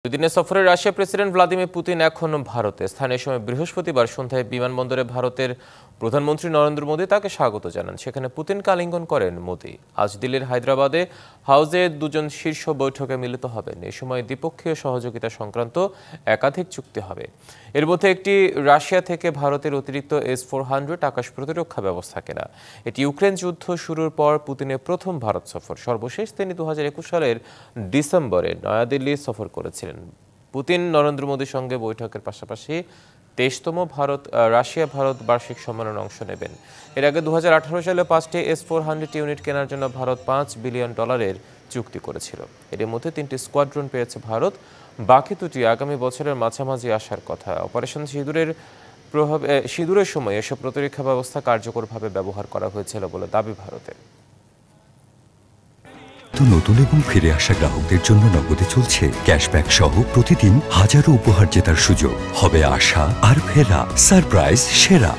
দুদিনের সফরে Russia president Vladimir Putin এখন ভারতে। স্থানীয় সময় বৃহস্পতিবার সন্ধ্যায় বিমানবন্দরে ভারতের প্রধানমন্ত্রী নরেন্দ্র মোদী তাকে স্বাগত জানান। সেখানে পুতিনকে আলিঙ্গন করেন মোদী। আজ দিল্লির হায়দ্রাবাদে হাউসে দুজন শীর্ষ বৈঠকে মিলিত হবেন। এ সময় দ্বিপক্ষীয় সহযোগিতা সংক্রান্ত একাধিক চুক্তি হবে। এর মধ্যে একটি রাশিয়া থেকে ভারতের অতিরিক্ত S-400 আকাশ প্রতিরক্ষা ব্যবস্থা কেনা। এটি ইউক্রেন যুদ্ধ শুরুর পর পুতিনের প্রথম ভারত সফর। সর্বশেষ তিনি 2021 সালের ডিসেম্বরে নয়াদিল্লি সফর করেছিলেন। পুতিন নরেন্দ্র মোদীর সঙ্গে বৈঠকের পাশাপাশি 23তম রাশিয়া ভারত বার্ষিক সম্মেলনে অংশ নেবেন। এর আগে 2018 সালে 5টি S-400 ইউনিট কেনার জন্য ভারত $5 বিলিয়ন চুক্তি করেছিল। এর মধ্যে 3টি স্কোয়াড্রন পেয়েছে ভারত, বাকি দুটি আগামী বছরের মাঝামাঝি আসার কথা। অপারেশন সিঁদুরের সময় এসব প্রতিরক্ষা ব্যবস্থা কার্যকরভাবে ব্যবহার করা হয়েছিল বলে দাবি ভারতের। নতুন এবং ফিরে আসা গ্রাহকদের জন্য নগদে চলছে ক্যাশব্যাক সহ প্রতিদিন হাজারো উপহার জেতার সুযোগ। হবে আশা আর ফেরা, সারপ্রাইজ সেরা।